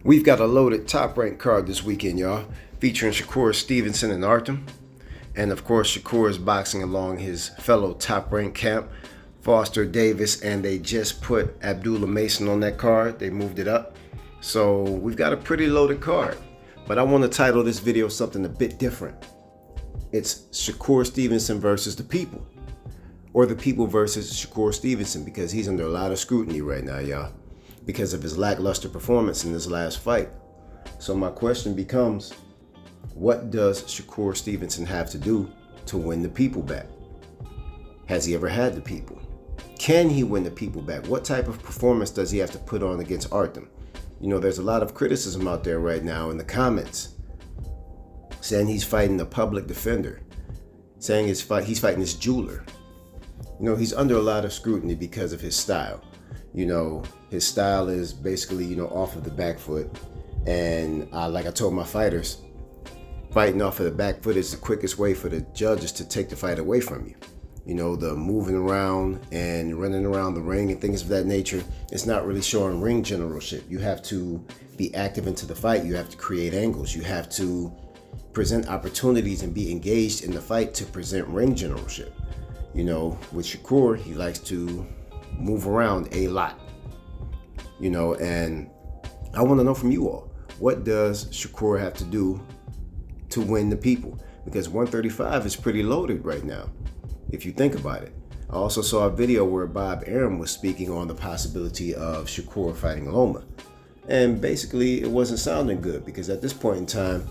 We've got a loaded top rank card this weekend, y'all, featuring Shakur Stevenson and Artem. And of course, Shakur is boxing along his fellow top rank camp, Foster Davis, and they just put Abdullah Mason on that card. They moved it up. So we've got a pretty loaded card. But I want to title this video something a bit different. It's Shakur Stevenson versus the people. Or the people versus Shakur Stevenson, because he's under a lot of scrutiny right now, y'all, because of his lackluster performance in this last fight. So my question becomes, what does Shakur Stevenson have to do to win the people back? Has he ever had the people? Can he win the people back? What type of performance does he have to put on against Artem? You know, there's a lot of criticism out there right now in the comments saying he's fighting a public defender, saying he's fighting this jeweler. You know, he's under a lot of scrutiny because of his style. You know, his style is basically, you know, off of the back foot. And like I told my fighters, fighting off of the back foot is the quickest way for the judges to take the fight away from you. You know, the moving around and running around the ring and things of that nature, it's not really showing ring generalship. You have to be active into the fight. You have to create angles. You have to present opportunities and be engaged in the fight to present ring generalship. You know, with Shakur, he likes to move around a lot. You know, and I want to know from you all, what does Shakur have to do to win the people? Because 135 is pretty loaded right now, if you think about it. I also saw a video where Artem was speaking on the possibility of Shakur fighting Loma. And basically, it wasn't sounding good, because at this point in time,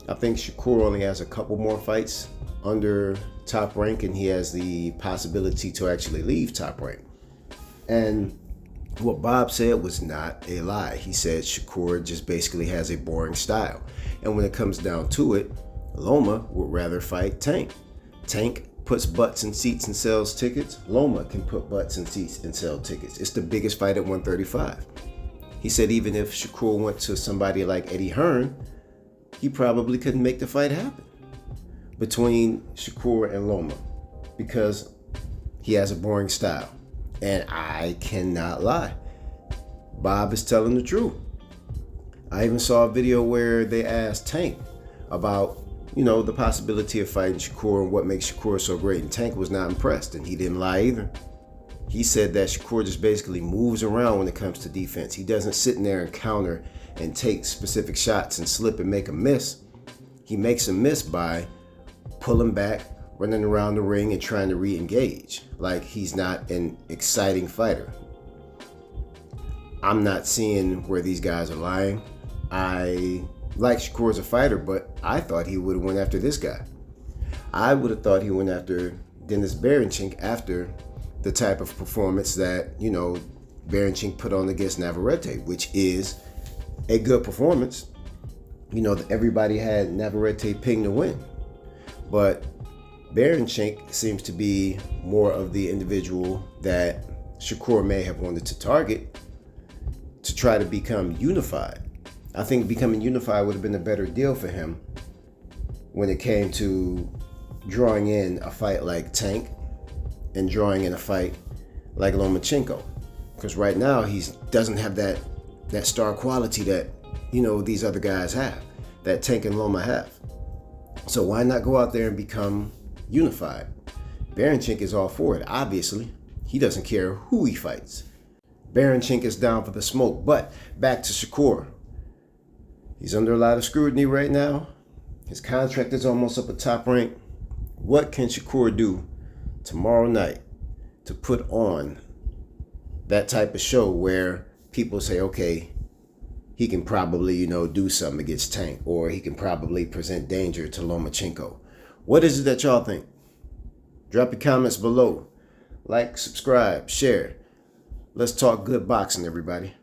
I think Shakur only has a couple more fights under top rank, and he has the possibility to actually leave top rank. And what Bob said was not a lie. He said Shakur just basically has a boring style. And when it comes down to it, Loma would rather fight Tank. Tank puts butts in seats and sells tickets. Loma can put butts in seats and sell tickets. It's the biggest fight at 135. He said even if Shakur went to somebody like Eddiehearn, he probably couldn't make the fight happen between Shakur and Loma, because he has a boring style. And I cannot lie. Bob is telling the truth. I even saw a video where they asked Tank about, you know, the possibility of fighting Shakur and what makes Shakur so great. And Tank was not impressed, and he didn't lie either. He said that Shakur just basically moves around when it comes to defense. He doesn't sit in there and counter and take specific shots and slip and make a miss. He makes a miss by pulling back, running around the ring and trying to re-engage. Like he's not an exciting fighter. I'm not seeing where these guys are lying. I like Shakur as a fighter, but I thought he would have went after this guy. I would have thought he went after Dennis Berinchyk after the type of performance that, you know, Berinchyk put on against Navarrete, which is a good performance. You know, everybody had Navarrete ping to win. But Berinchyk seems to be more of the individual that Shakur may have wanted to target to try to become unified. I think becoming unified would have been a better deal for him when it came to drawing in a fight like Tank and drawing in a fight like Lomachenko. Because right now he doesn't have that star quality that, you know, these other guys have, that Tank and Loma have. So why not go out there and become unified? Berinchyk is all for it, obviously. He doesn't care who he fights. Berinchyk is down for the smoke. But back to Shakur. He's under a lot of scrutiny right now. His contract is almost up at top rank. What can Shakur do tomorrow night to put on that type of show where people say, okay, he can probably, you know, do something against Tank, or he can probably present danger to Lomachenko? What is it that y'all think? Drop your comments below. Like, subscribe, share. Let's talk good boxing, everybody.